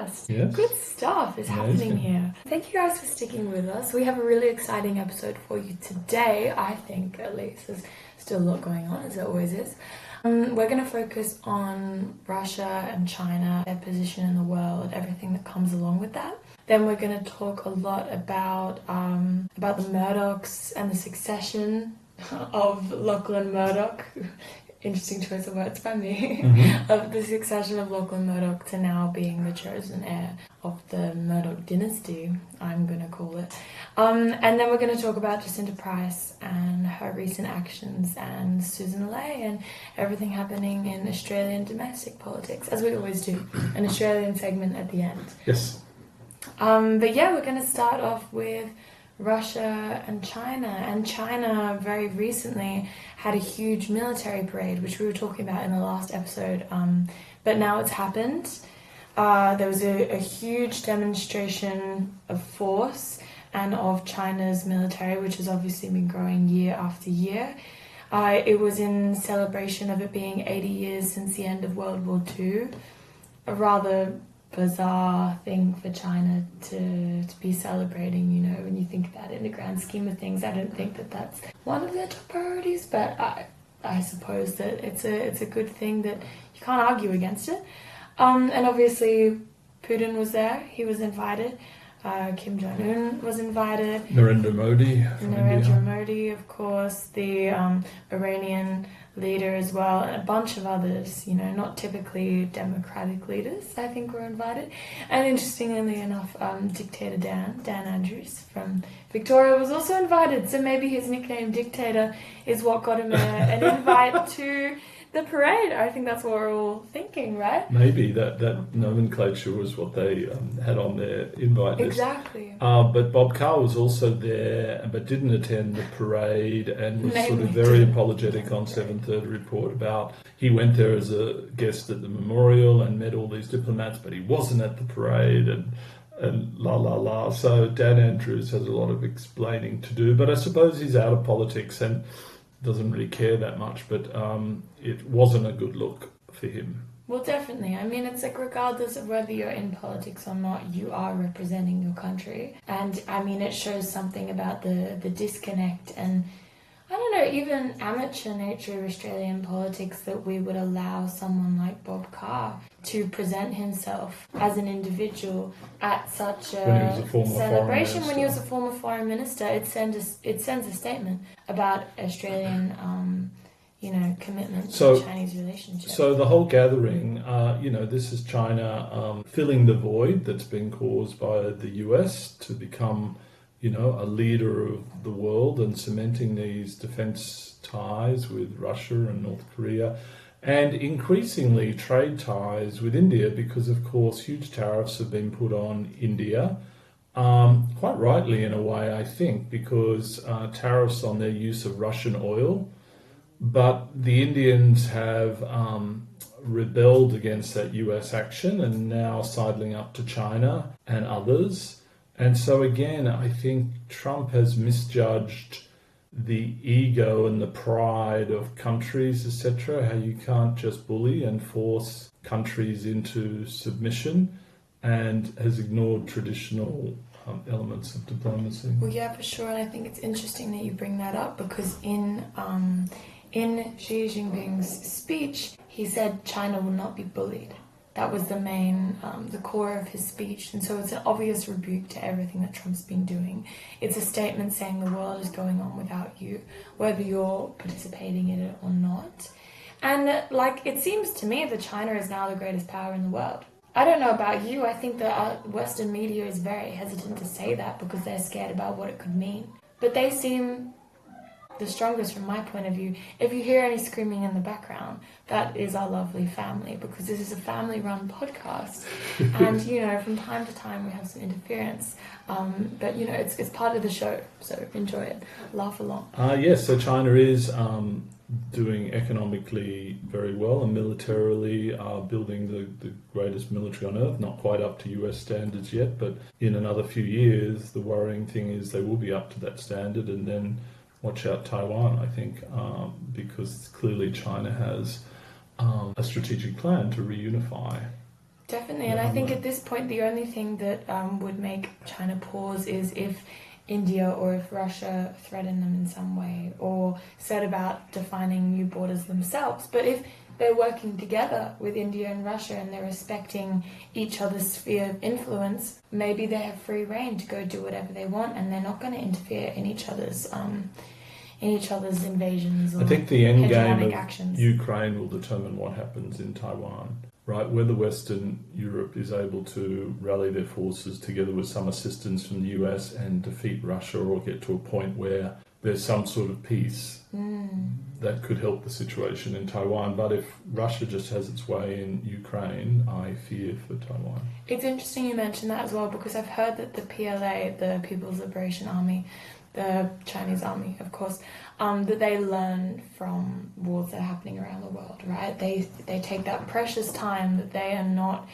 podcast. Yes. Good stuff is happening here. Thank you guys for sticking with us. We have a really exciting episode for you today, I think, at least. There's still a lot going on, as there always is. We're going to focus on Russia and China, their position in the world, everything that comes along with that. Then we're going to talk a lot about the Murdochs and the succession of Lachlan Murdoch. Interesting choice of words by me. Of the succession of Lachlan Murdoch to now being the chosen heir of the Murdoch dynasty, I'm going to call it. And then we're going to talk about Jacinta Price and her recent actions and Susan Ley and everything happening in Australian domestic politics, as we always do. An Australian segment at the end. Yes. But yeah, we're going to start off with Russia and China. And China very recently had a huge military parade, which we were talking about in the last episode. But now it's happened. There was a huge demonstration of force and of China's military, which has obviously been growing year after year. It was in celebration of it being 80 years since the end of World War II. A rather bizarre thing for China to be celebrating, you know, when you think about it in the grand scheme of things. I don't think that that's one of their top priorities, but I suppose that it's a good thing that you can't argue against it. And obviously Putin was there, he was invited. Kim Jong-un was invited. Narendra Modi, of course, the Iranian leader as well, and a bunch of others, you know, not typically democratic leaders, I think, were invited. And interestingly enough, Dictator Dan Andrews from Victoria was also invited, so maybe his nickname Dictator is what got him an invite to the parade. I think that's what we're all thinking, right? Maybe that nomenclature was what they had on their invite list. Exactly. But Bob Carr was also there, but didn't attend the parade and was Maybe sort of very apologetic on 7:30 Report about he went there as a guest at the memorial and met all these diplomats, but he wasn't at the parade and la la la. So Dan Andrews has a lot of explaining to do, but I suppose he's out of politics and doesn't really care that much, but it wasn't a good look for him. Well, definitely. I mean, it's like regardless of whether you're in politics or not, you are representing your country. And I mean, it shows something about the disconnect and, I don't know, even amateur nature of Australian politics that we would allow someone like Bob Carr to present himself as an individual at such a celebration. When he was a former foreign minister, it sends a statement about Australian commitment to the Chinese relationship. So the whole gathering, this is China filling the void that's been caused by the US to become, a leader of the world and cementing these defense ties with Russia and North Korea, and increasingly trade ties with India because, of course, huge tariffs have been put on India, quite rightly in a way, I think, because tariffs on their use of Russian oil. But the Indians have rebelled against that US action and now sidling up to China and others. And so again, I think Trump has misjudged the ego and the pride of countries, etc., how you can't just bully and force countries into submission, and has ignored traditional elements of diplomacy. Well, yeah, for sure. And I think it's interesting that you bring that up because in Xi Jinping's speech, he said China will not be bullied. That was the main, the core of his speech. And so it's an obvious rebuke to everything that Trump's been doing. It's a statement saying the world is going on without you, whether you're participating in it or not. And it seems to me that China is now the greatest power in the world. I don't know about you. I think that Western media is very hesitant to say that because they're scared about what it could mean. But they seem the strongest from my point of view. If you hear any screaming in the background, that is our lovely family, because this is a family-run podcast. And, from time to time we have some interference. But, it's part of the show, so enjoy it. Laugh along. Yes, so China is doing economically very well and militarily building the greatest military on earth, not quite up to US standards yet, but in another few years, the worrying thing is they will be up to that standard. And then watch out Taiwan, I think, because clearly China has a strategic plan to reunify Definitely, and I think at this point the only thing that would make China pause is if India or if Russia threatened them in some way or set about defining new borders themselves. But if they're working together with India and Russia and they're respecting each other's sphere of influence, maybe they have free reign to go do whatever they want and they're not going to interfere in each other's invasions or I think the end game of actions. Ukraine will determine what happens in Taiwan, right? Whether Western Europe is able to rally their forces together with some assistance from the US and defeat Russia or get to a point where there's some sort of peace that could help the situation in Taiwan. But if Russia just has its way in Ukraine, I fear for Taiwan. It's interesting you mentioned that as well, because I've heard that the PLA, the People's Liberation Army, the Chinese army, of course, that they learn from wars that are happening around the world, right? They take that precious time that they are not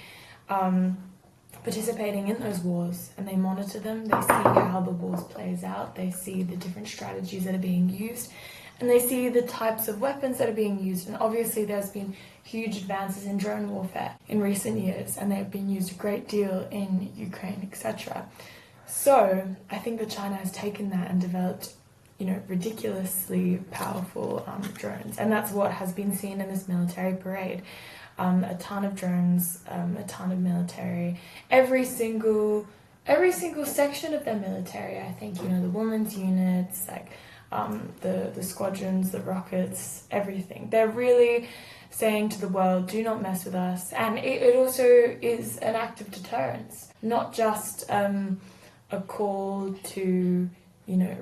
participating in those wars and they monitor them. They see how the wars plays out. They see the different strategies that are being used and they see the types of weapons that are being used. And obviously there's been huge advances in drone warfare in recent years and they've been used a great deal in Ukraine, etc. So I think that China has taken that and developed, ridiculously powerful drones, and that's what has been seen in this military parade. A ton of drones, a ton of military. Every single section of their military. I think the women's units, like the squadrons, the rockets, everything. They're really saying to the world, do not mess with us, and it also is an act of deterrence, not just a call to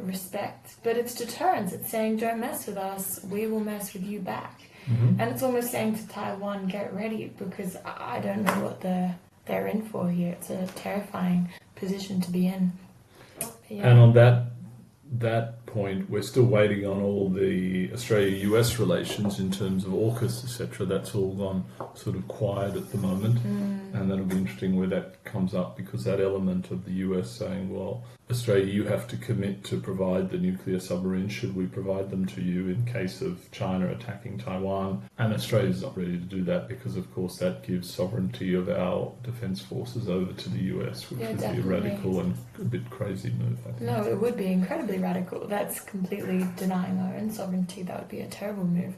respect, but it's deterrence. It's saying don't mess with us, we will mess with you back. And it's almost saying to Taiwan, get ready, because I don't know what they're in for here. It's a terrifying position to be in. Yeah. And on that point, we're still waiting on all the Australia-US relations in terms of AUKUS, etc. That's all gone sort of quiet at the moment, and that'll be interesting where that comes up, because that element of the US saying, well, Australia, you have to commit to provide the nuclear submarines should we provide them to you in case of China attacking Taiwan, and Australia's not ready to do that because, of course, that gives sovereignty of our defence forces over to the US, which would be a radical and a bit crazy move, I think. No, it would be incredibly radical. That's completely denying our own sovereignty. That would be a terrible move.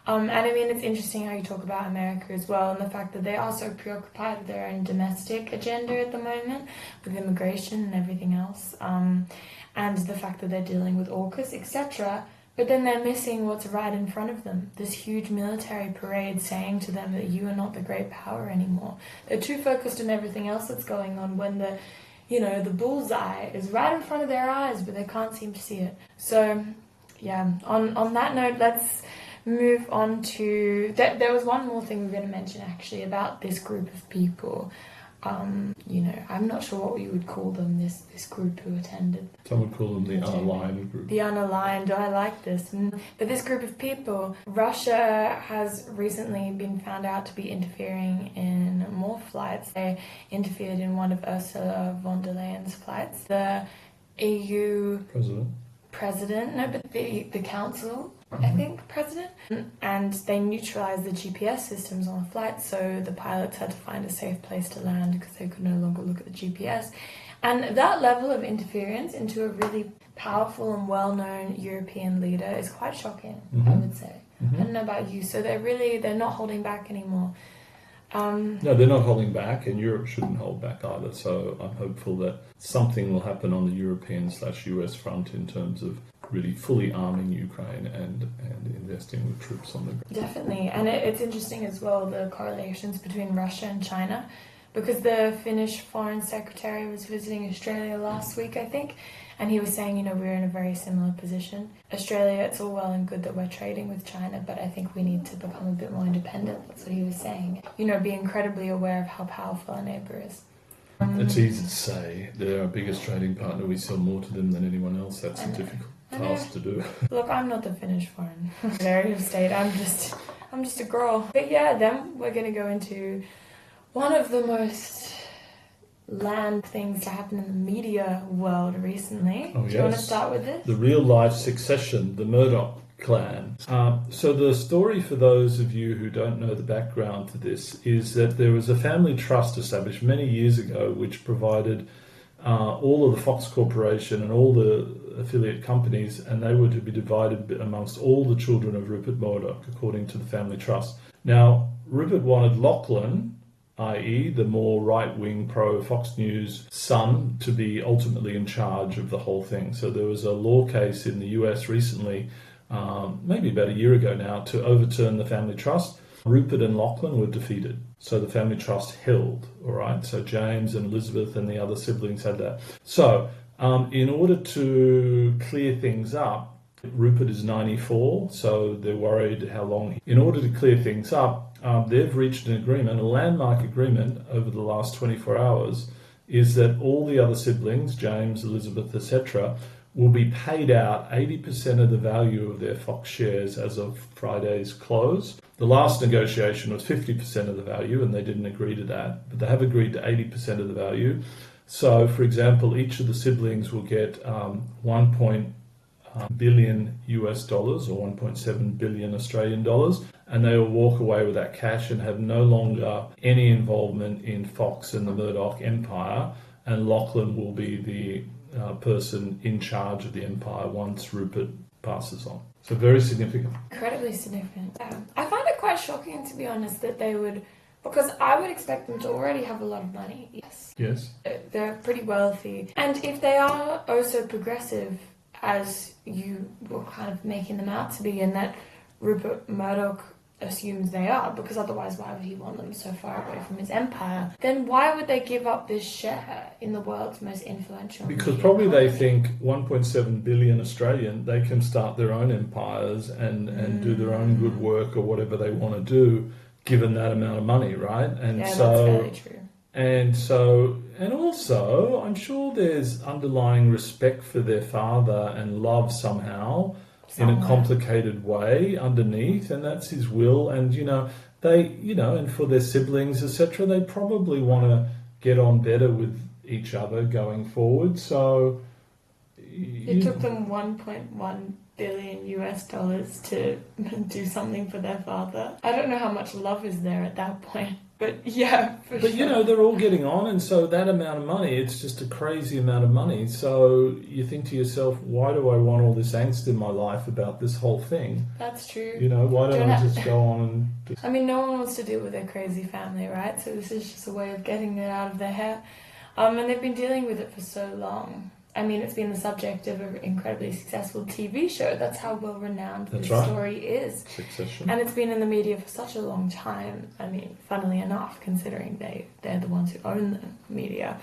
And I mean, it's interesting how you talk about America as well, and the fact that they are so preoccupied with their own domestic agenda at the moment, with immigration and everything else, and the fact that they're dealing with AUKUS, etc. But then they're missing what's right in front of them, this huge military parade saying to them that you are not the great power anymore. They're too focused on everything else that's going on when the bullseye is right in front of their eyes, but they can't seem to see it. So, yeah, on that note, let's move on to... There was one more thing we were going to mention, actually, about this group of people. I'm not sure what we would call them, this group who attended. Some would call them the unaligned group. The unaligned, I like this. But this group of people, Russia has recently been found out to be interfering in more flights. They interfered in one of Ursula von der Leyen's flights. The EU... the council, I think, president. And they neutralized the GPS systems on the flight, so the pilots had to find a safe place to land because they could no longer look at the GPS. And that level of interference into a really powerful and well-known European leader is quite shocking, I would say. I don't know about you. So they're not holding back anymore. No, they're not holding back, and Europe shouldn't hold back either. So I'm hopeful that something will happen on the European/US front in terms of really fully arming Ukraine and investing with troops on the ground. Definitely, and it's interesting as well, the correlations between Russia and China, because the Finnish foreign secretary was visiting Australia last week, I think, and he was saying, we're in a very similar position. Australia, it's all well and good that we're trading with China, but I think we need to become a bit more independent. That's what he was saying. Be incredibly aware of how powerful our neighbour is. It's easy to say. They're our biggest trading partner. We sell more to them than anyone else. That's a difficult task to do. Look, I'm not the Finnish foreign secretary of state. I'm just a girl. But yeah, then we're going to go into one of the most land things to happen in the media world recently. Oh, Do you want to start with this? The real-life succession, the Murdoch clan. So the story, for those of you who don't know the background to this, is that there was a family trust established many years ago which provided all of the Fox Corporation and all the affiliate companies, and they were to be divided amongst all the children of Rupert Murdoch, according to the family trust. Now, Rupert wanted Lachlan, i.e. the more right-wing pro-Fox News son, to be ultimately in charge of the whole thing. So there was a law case in the US recently, maybe about a year ago now, to overturn the family trust. Rupert and Lachlan were defeated. So the family trust held, all right? So James and Elizabeth and the other siblings had that. So in order to clear things up, Rupert is 94, so they're worried how long. In order to clear things up, they've reached an agreement, a landmark agreement over the last 24 hours, is that all the other siblings, James, Elizabeth, etc., will be paid out 80% of the value of their Fox shares as of Friday's close. The last negotiation was 50% of the value, and they didn't agree to that, but they have agreed to 80% of the value. So, for example, each of the siblings will get 1 billion US dollars, or 1.7 billion Australian dollars, and they will walk away with that cash and have no longer any involvement in Fox and the Murdoch empire, and Lachlan will be the person in charge of the empire once Rupert passes on. So very significant. Incredibly significant. I find it quite shocking, to be honest, that they would, because I would expect them to already have a lot of money. Yes. They're pretty wealthy. And if they are also progressive, as you were kind of making them out to be, and that Rupert Murdoch assumes they are, because otherwise why would he want them so far away from his empire? Then why would they give up this share in the world's most influential? Because probably they think 1.7 billion Australian, they can start their own empires and do their own good work or whatever they want to do, given that amount of money, right? And yeah, so, that's very true. And also, I'm sure there's underlying respect for their father and love somehow. In a complicated way underneath, and that's his will. And and for their siblings, etc., they probably want to get on better with each other going forward. So it took them 1.1 billion US dollars to do something for their father. I don't know how much love is there at that point. But yeah, for but sure. They're all getting on, and so that amount of money, it's just a crazy amount of money. So you think to yourself, why do I want all this angst in my life about this whole thing? That's true. Why don't I just go on and... I mean, no one wants to deal with their crazy family, right? So this is just a way of getting it out of their hair. And they've been dealing with it for so long. I mean, it's been the subject of an incredibly successful TV show. That's how well renowned this story is. Succession. And it's been in the media for such a long time. I mean, funnily enough, considering they're the ones who own the media,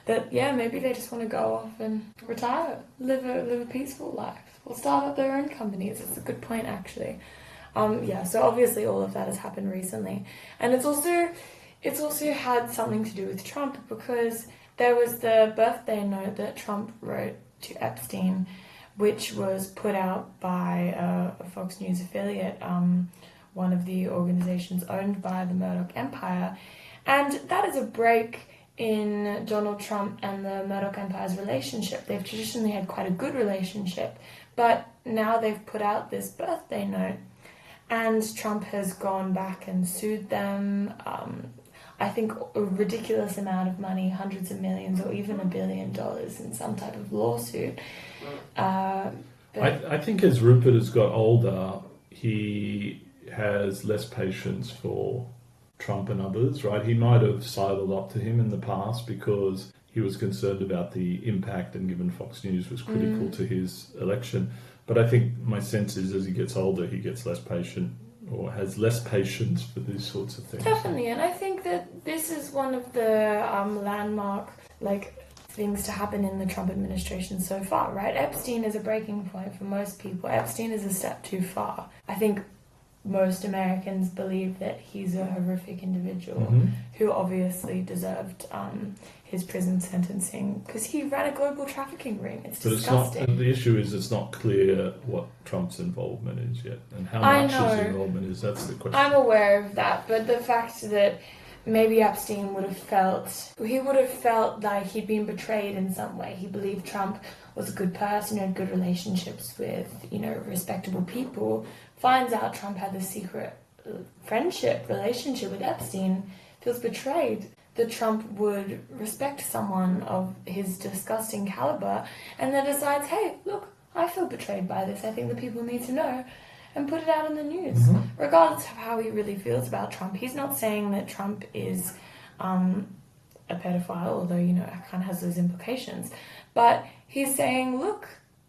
that maybe they just want to go off and retire, live a peaceful life, or start up their own companies. It's a good point, actually. So obviously all of that has happened recently, and it's also had something to do with Trump, because there was the birthday note that Trump wrote to Epstein, which was put out by a Fox News affiliate, one of the organizations owned by the Murdoch empire. And that is a break in Donald Trump and the Murdoch empire's relationship. They've traditionally had quite a good relationship, but now they've put out this birthday note, and Trump has gone back and sued them. I think a ridiculous amount of money, hundreds of millions or even $1 billion in some type of lawsuit. I think as Rupert has got older, he has less patience for Trump and others, right? He might have sidled up to him in the past because he was concerned about the impact, and given Fox News was critical to his election. But I think my sense is as he gets older, he gets less patient, or has less patience for these sorts of things. Definitely, and I think that this is one of the landmark things to happen in the Trump administration so far, right? Epstein is a breaking point for most people. Epstein is a step too far. I think most Americans believe that he's a horrific individual who obviously deserved his prison sentencing because he ran a global trafficking ring. It's disgusting. It's not, the issue is it's not clear what Trump's involvement is yet, and how much his involvement is. That's the question. I'm aware of that, but the fact that maybe Epstein would have felt like he'd been betrayed in some way. He believed Trump was a good person, had good relationships with, respectable people, finds out Trump had this secret relationship with Epstein, feels betrayed that Trump would respect someone of his disgusting caliber, and then decides, hey, look, I feel betrayed by this. I think the people need to know, and put it out in the news. Mm-hmm. Regardless of how he really feels about Trump, he's not saying that Trump is a pedophile, although, it kind of has those implications. But he's saying, look,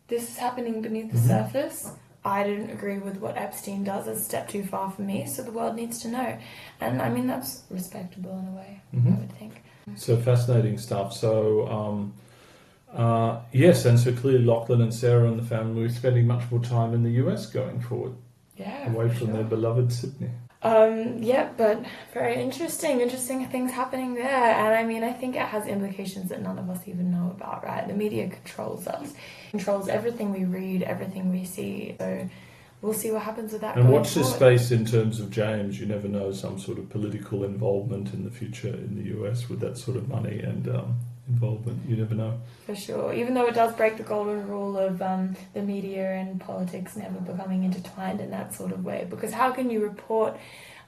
this is happening beneath the surface. I didn't agree with what Epstein does. It's a step too far for me, so the world needs to know. And, I mean, that's respectable in a way, I would think. So fascinating stuff. So, yes, and so clearly Lachlan and Sarah and the family were spending much more time in the US going forward. Yeah, away from their beloved Sydney. But very interesting things happening there. And I mean, I think it has implications that none of us even know about, right? The media controls us, controls everything we read, everything we see. So we'll see what happens with that. And watch this space in terms of James. You never know, some sort of political involvement in the future in the US with that sort of money and involvement. You never know. For sure. Even though it does break the golden rule of the media and politics never becoming intertwined in that sort of way. Because how can you report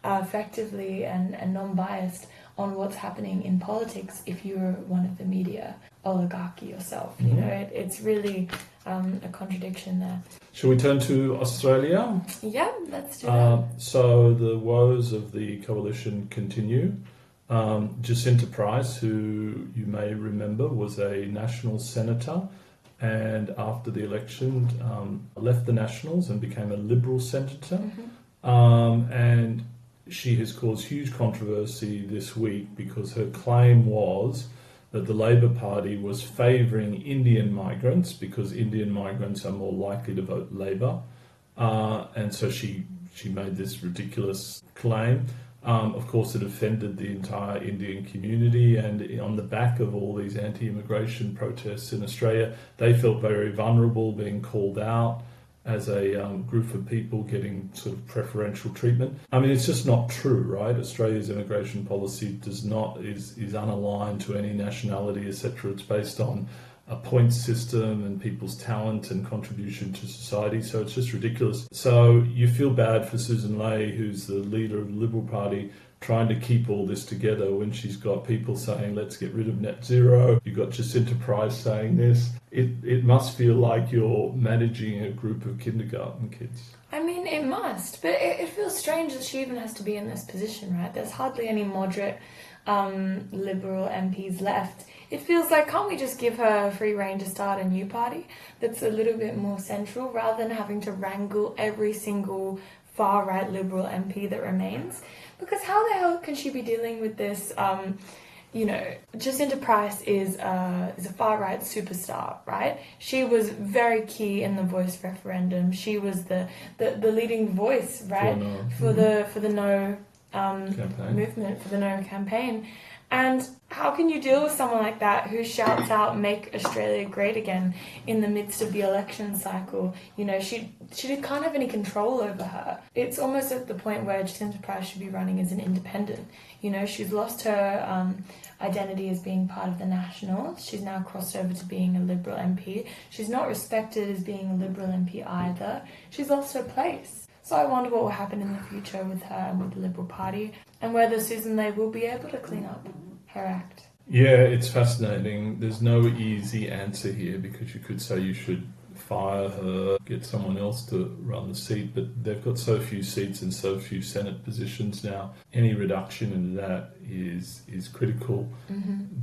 effectively and non-biased on what's happening in politics if you're one of the media oligarchy yourself? You know, it's really a contradiction there. Shall we turn to Australia? Yeah, let's do that. So the woes of the coalition continue. Jacinta Price, who you may remember was a National senator, and after the election left the Nationals and became a Liberal senator. And she has caused huge controversy this week because her claim was that the Labor Party was favouring Indian migrants because Indian migrants are more likely to vote Labor. And so she made this ridiculous claim. Of course, it offended the entire Indian community, and on the back of all these anti-immigration protests in Australia, they felt very vulnerable being called out as a group of people getting sort of preferential treatment. I mean, it's just not true, right? Australia's immigration policy is unaligned to any nationality, etc. It's based on a point system and people's talent and contribution to society, so it's just ridiculous. So you feel bad for Susan Ley, who's the leader of the Liberal Party, trying to keep all this together when she's got people saying, let's get rid of net zero. You've got Jacinta Price saying this. It must feel like you're managing a group of kindergarten kids. I mean, it must, but it feels strange that she even has to be in this position, right? There's hardly any moderate Liberal MPs left. It feels like, can't we just give her free rein to start a new party that's a little bit more central rather than having to wrangle every single far-right Liberal MP that remains? Because how the hell can she be dealing with this? Jacinta Price is a far-right superstar, right? She was very key in the Voice referendum. She was the leading voice, right, for the No movement, for the No campaign. And how can you deal with someone like that who shouts out, make Australia great again in the midst of the election cycle? She can't have any control over her. It's almost at the point where Jacinta Price should be running as an independent. She's lost her identity as being part of the Nationals. She's now crossed over to being a Liberal MP. She's not respected as being a Liberal MP either. She's lost her place. So I wonder what will happen in the future with her and with the Liberal Party, and whether Susan Ley will be able to clean up her act. Yeah, it's fascinating. There's no easy answer here, because you could say you should fire her, get someone else to run the seat, but they've got so few seats and so few Senate positions now. Any reduction in that is critical.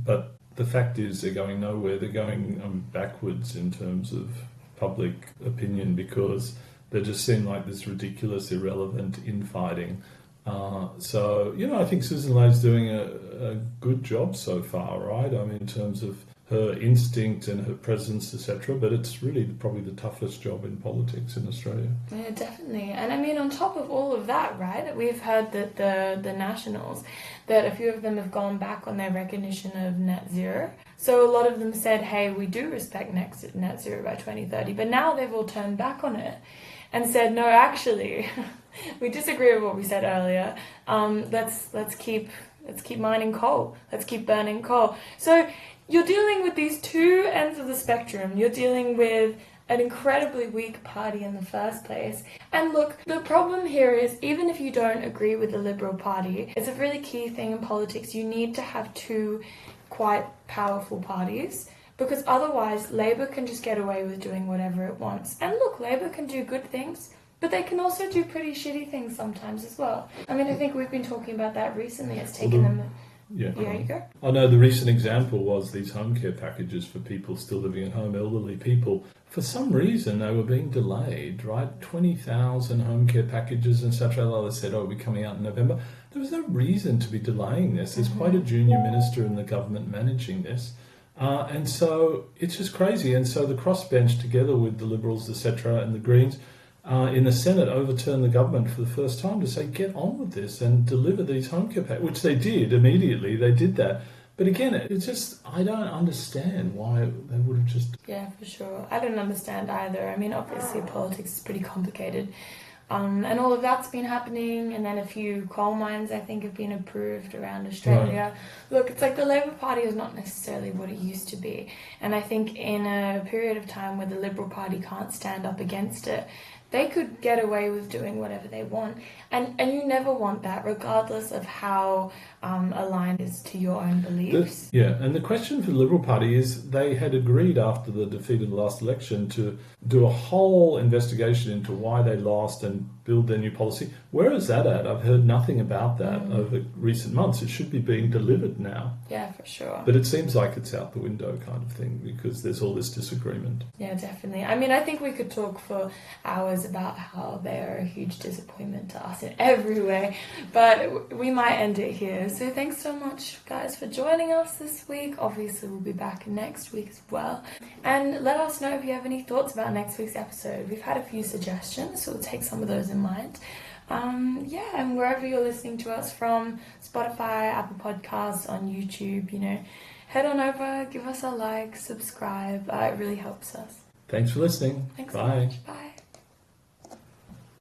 But the fact is they're going nowhere. They're going backwards in terms of public opinion, because they just seem like this ridiculous, irrelevant infighting. I think Susan Ley's doing a good job so far, right? I mean, in terms of her instinct and her presence, etc. But it's really probably the toughest job in politics in Australia. Yeah, definitely. And I mean, on top of all of that, right, we've heard that the Nationals, that a few of them have gone back on their recognition of net zero. So a lot of them said, hey, we do respect net zero by 2030. But now they've all turned back on it and said, no, actually, we disagree with what we said earlier. Let's keep Let's keep mining coal. Let's keep burning coal. So you're dealing with these two ends of the spectrum. You're dealing with an incredibly weak party in the first place. And look, the problem here is, even if you don't agree with the Liberal Party, it's a really key thing in politics. You need to have two quite powerful parties, because otherwise Labour can just get away with doing whatever it wants. And look, Labour can do good things, but they can also do pretty shitty things sometimes as well. I mean, I think we've been talking about that recently. It's taken them... Yeah, you go. I know the recent example was these home care packages for people still living at home, elderly people. For some reason, they were being delayed, right? 20,000 home care packages and such. They said, oh, we're coming out in November. There was no reason to be delaying this. There's quite a junior minister in the government managing this. And so it's just crazy. And so the crossbench, together with the Liberals, etc., and the Greens, in the Senate, overturned the government for the first time to say, get on with this and deliver these home care packages, which they did immediately. They did that. But again, it's just, I don't understand why they would have just... Yeah, for sure. I don't understand either. I mean, obviously politics is pretty complicated. And all of that's been happening, and then a few coal mines, I think, have been approved around Australia. Right. Look, it's like the Labor Party is not necessarily what it used to be. And I think in a period of time where the Liberal Party can't stand up against it, they could get away with doing whatever they want. And you never want that, regardless of how aligned it is to your own beliefs. And the question for the Liberal Party is they had agreed after the defeat of the last election to do a whole investigation into why they lost and build their new policy. Where is that at? I've heard nothing about that over recent months. It should be being delivered now. Yeah, for sure. But it seems like it's out the window kind of thing because there's all this disagreement. Yeah, definitely. I mean, I think we could talk for hours about how they are a huge disappointment to us in every way, but we might end it here. So thanks so much, guys, for joining us this week. Obviously, we'll be back next week as well. And let us know if you have any thoughts about next week's episode. We've had a few suggestions, so we'll take some of those in mind. And wherever you're listening to us from, Spotify, Apple Podcasts, on YouTube, head on over, give us a like, subscribe. It really helps us. Thanks for listening. Thanks Bye. so much. Bye.